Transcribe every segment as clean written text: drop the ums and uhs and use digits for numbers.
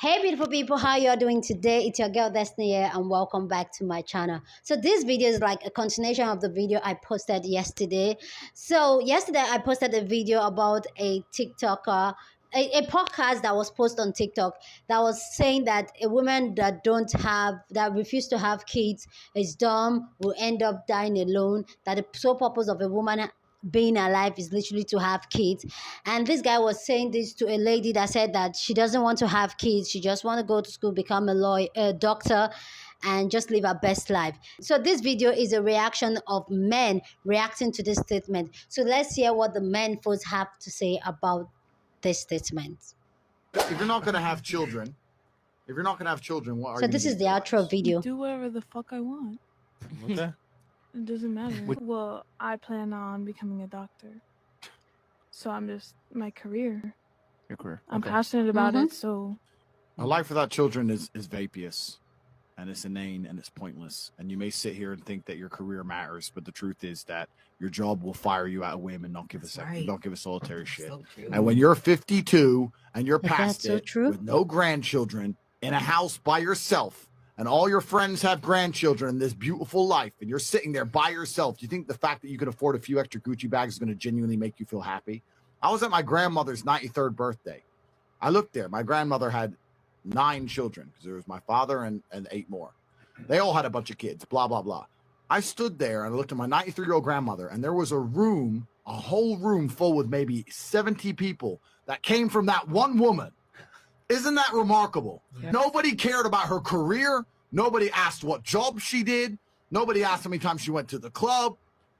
Hey beautiful people, how you are doing today? It's your girl Destiny here and welcome back to my channel. So this video is like a continuation of the video I posted yesterday. So yesterday I posted a video about a TikToker, a podcast that was posted on TikTok that was saying that a woman that refuse to have kids is dumb, will end up dying alone, that the sole purpose of a woman being alive is literally to have kids. And this guy was saying this to a lady that said that she doesn't want to have kids, she just want to go to school, become a lawyer, a doctor, and just live her best life. So this video is a reaction of men reacting to this statement. So let's hear what the men folks have to say about this statement. If you're not gonna have children, what are you? So this is the outro video. Do whatever the fuck I want. Okay. It doesn't matter. Well, I plan on becoming a doctor. So I'm just, my career. Your career. I'm passionate about Mhm. it, so. A life without children is vapious, and it's inane, and it's pointless. And you may sit here and think that your career matters, but the truth is that your job will fire you at a whim and don't give a second. Don't give a solitary shit. So true. And when you're 52 and you're Is that past so it true? with no grandchildren in a house by yourself, and all your friends have grandchildren in this beautiful life, and you're sitting there by yourself, do you think the fact that you could afford a few extra Gucci bags is going to genuinely make you feel happy? I was at my grandmother's 93rd birthday. I looked there. My grandmother had 9 children because there was my father and 8 more. They all had a bunch of kids, blah, blah, blah. I stood there and I looked at my 93-year-old grandmother, and there was a room, a whole room full with maybe 70 people that came from that one woman. Isn't that remarkable? Yes. Nobody cared about her career. Nobody asked what job she did. Nobody asked how many times she went to the club.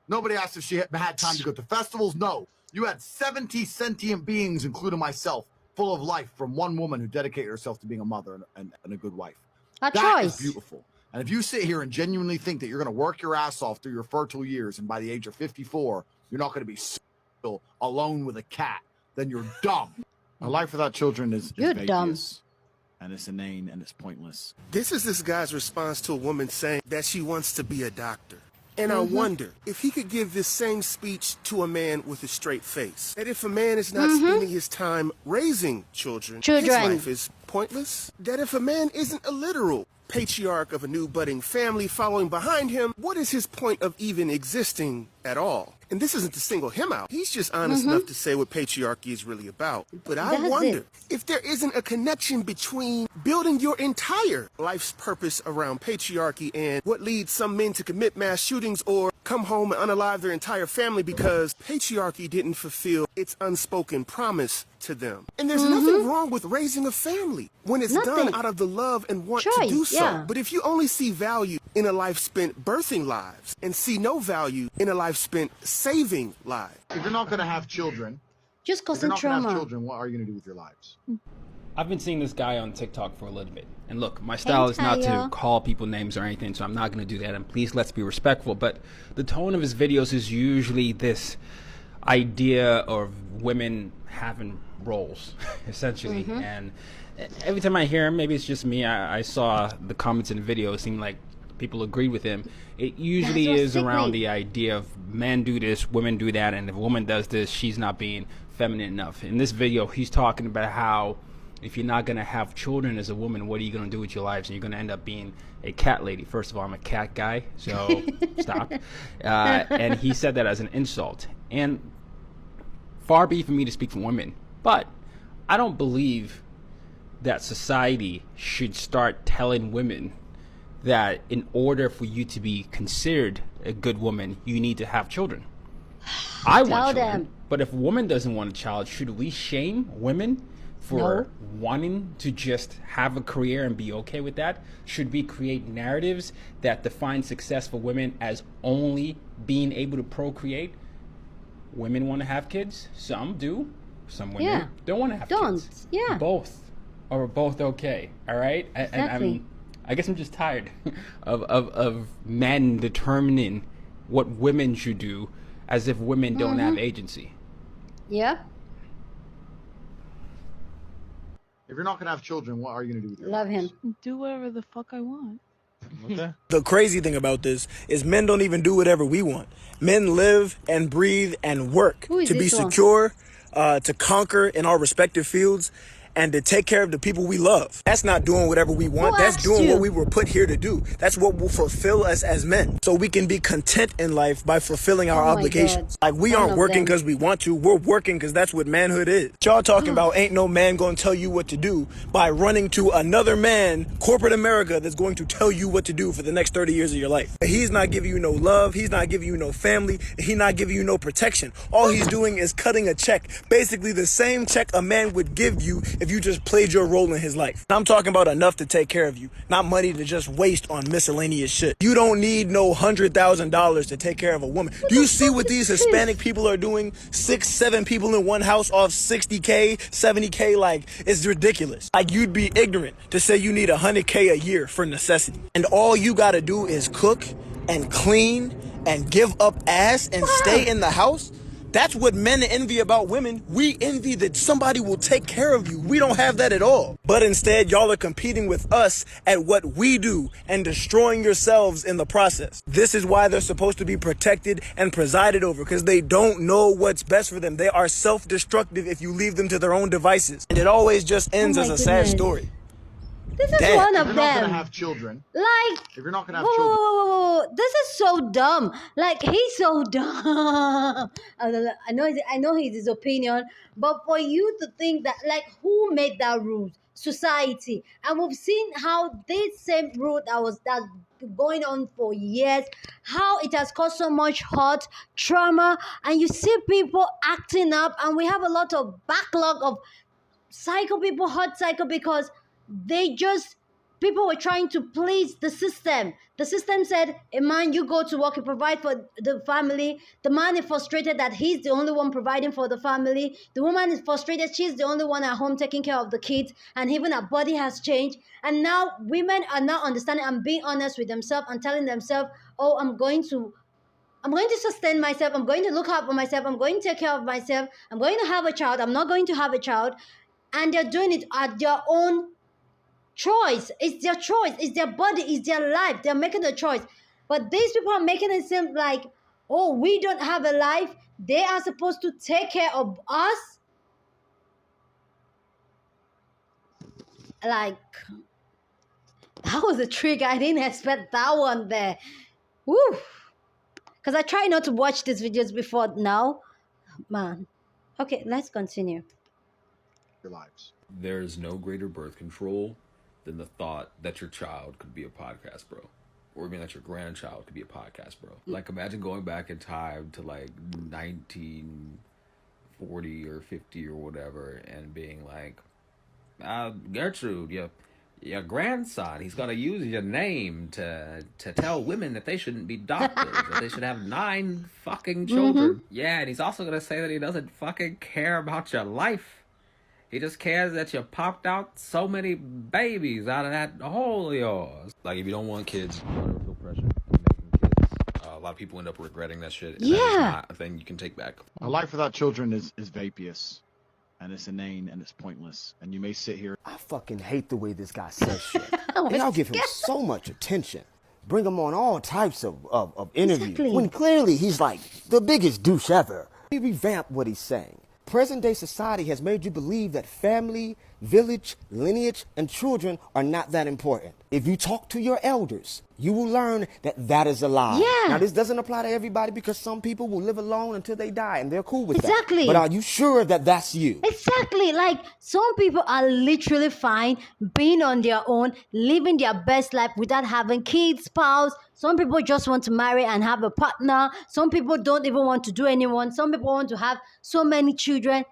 Nobody asked if she had time to go to festivals. No. You had 70 sentient beings, including myself, full of life from one woman who dedicated herself to being a mother and a good wife. A That is choice. beautiful. And if you sit here and genuinely think that you're going to work your ass off through your fertile years, and by the age of 54, you're not going to be still alone with a cat, then you're dumb. A life without children is You're vacuous, dumb. and it's inane, and it's pointless. This is this guy's response to a woman saying that she wants to be a doctor. And I wonder if he could give this same speech to a man with a straight face. That if a man is not spending his time raising children, his life is pointless. That if a man isn't a literal patriarch of a new budding family following behind him, what is his point of even existing at all? And this isn't to single him out. He's just honest enough to say what patriarchy is really about. But I That's wonder it. if there isn't a connection between building your entire life's purpose around patriarchy and what leads some men to commit mass shootings or come home and unalive their entire family because patriarchy didn't fulfill its unspoken promise to them. And there's nothing wrong with raising a family when it's done out of the love and want to do so. yeah. But if you only see value in a life spent birthing lives and see no value in a life spent saving lives. If you're not going to have children, Just causing what are you going to do with your lives? I've been seeing this guy on TikTok for a little bit. And look, my style is not to Tayo. call people names or anything, so I'm not going to do that. And please, let's be respectful. But the tone of his videos is usually this idea of women having roles, essentially. And every time I hear him, maybe it's just me, I saw the comments in the video, it seemed like people agreed with him. It usually That's is what's around sickening. the idea of men do this, women do that, and if a woman does this, she's not being feminine enough. In this video, he's talking about how if you're not going to have children as a woman, what are you going to do with your lives? And you're going to end up being a cat lady. First of all, I'm a cat guy, so stop. And he said that as an insult. And far be from me to speak for women, but I don't believe that society should start telling women that in order for you to be considered a good woman, you need to have children. I Tell want children, them. but if a woman doesn't want a child, should we shame women for wanting to just have a career and be okay with that? Should we create narratives that define success for women as only being able to procreate? Women want to have kids. Some do. Some women don't want to have kids. Yeah. Both are both okay. All right. Exactly. I guess I'm just tired of men determining what women should do as if women don't have agency. Yeah. If you're not going to have children, what are you going to do with your Love lives? him. Do whatever the fuck I want. Okay. The crazy thing about this is men don't even do whatever we want. Men live and breathe and work Who is to be this one? secure, to conquer in our respective fields. and to take care of the people we love. That's not doing whatever we want. Who That's asked doing you? what we were put here to do. That's what will fulfill us as men. So we can be content in life by fulfilling our Oh my obligations. God. Like we None aren't of working them. because we want to. We're working because that's what manhood is. Y'all talking about ain't no man gonna tell you what to do by running to another man, corporate America, that's going to tell you what to do for the next 30 years of your life. He's not giving you no love. He's not giving you no family. He's not giving you no protection. All he's doing is cutting a check. Basically the same check a man would give you if you just played your role in his life. I'm talking about enough to take care of you, not money to just waste on miscellaneous shit. You don't need no $100,000 to take care of a woman. Do you see what these Hispanic people are doing? 6, 7 people in one house off 60K, 70K, like it's ridiculous. Like you'd be ignorant to say you need $100K a year for necessity. And all you gotta do is cook and clean and give up ass and stay in the house. That's what men envy about women. We envy that somebody will take care of you. We don't have that at all. But instead, y'all are competing with us at what we do and destroying yourselves in the process. This is why they're supposed to be protected and presided over, because they don't know what's best for them. They are self-destructive if you leave them to their own devices. And it always just ends Oh as my a sad goodness. story. This is Damn. one If of you're not gonna them. have children, Like, if you're not gonna whoa, have children, whoa. This is so dumb. Like, he's so dumb. I know he's his opinion, but for you to think that, like, who made that rule? Society. And we've seen how this same rule that's going on for years, how it has caused so much hurt, trauma, and you see people acting up, and we have a lot of backlog of psycho people, hot psycho, because people were trying to please the system. The system said, a man, you go to work, you provide for the family. The man is frustrated that he's the only one providing for the family. The woman is frustrated, she's the only one at home taking care of the kids, and even her body has changed. And now women are now understanding and being honest with themselves and telling themselves, oh, I'm going to sustain myself. I'm going to look out for myself. I'm going to take care of myself. I'm going to have a child. I'm not going to have a child. And they're doing it at their own choice. It's their choice. It's their body. It's their life. They're making the choice. But these people are making it seem like, oh, we don't have a life. They are supposed to take care of us. Like, that was a trick. I didn't expect that one there. Woo. Because I try not to watch these videos before now. Man. Okay, let's continue. your lives. There's no greater birth control than the thought that your child could be a podcast bro, or even that your grandchild could be a podcast bro. Like, imagine going back in time to like 1940 or 50 or whatever, and being like, Gertrude, your grandson, he's gonna use your name to tell women that they shouldn't be doctors, that they should have 9 fucking children. Yeah, and he's also gonna say that he doesn't fucking care about your life. He just cares that you popped out so many babies out of that hole of yours. Like, if you don't want kids, you don't feel pressure in making kids. A lot of people end up regretting that shit. And that is not a thing you can take back. A life without children is vapious, and it's inane, and it's pointless. And you may sit here. I fucking hate the way this guy says shit. And y'all give him so much attention. Bring him on all types of interviews. Exactly. When clearly he's like the biggest douche ever. He revamped what he's saying. Present day society has made you believe that family, village, lineage, and children are not that important. If you talk to your elders, you will learn that that is a lie. Yeah. Now, this doesn't apply to everybody, because some people will live alone until they die, and they're cool with Exactly. that. But are you sure that that's you? Exactly. Like, some people are literally fine being on their own, living their best life without having kids, spouse. Some people just want to marry and have a partner. Some people don't even want to do anyone. Some people want to have so many children.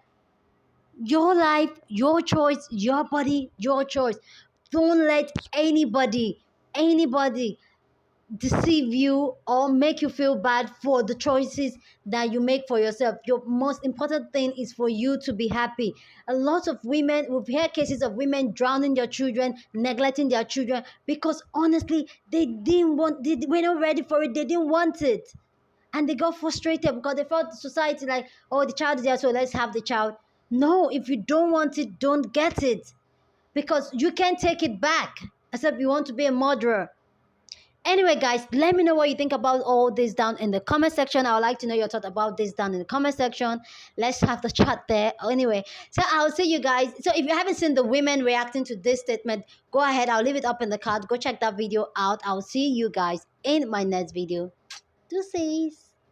Your life, your choice, your body, your choice. Don't let anybody deceive you or make you feel bad for the choices that you make for yourself. Your most important thing is for you to be happy. A lot of women, we've heard cases of women drowning their children, neglecting their children, because honestly, they were not ready for it. They didn't want it. And they got frustrated because they felt the society like, oh, the child is there, so let's have the child. No, if you don't want it, don't get it. Because you can't take it back, except you want to be a murderer. Anyway, guys, let me know what you think about all this down in the comment section. I would like to know your thoughts about this down in the comment section. Let's have the chat there. Anyway, so I'll see you guys. So if you haven't seen the women reacting to this statement, go ahead. I'll leave it up in the card. Go check that video out. I'll see you guys in my next video. Deuces.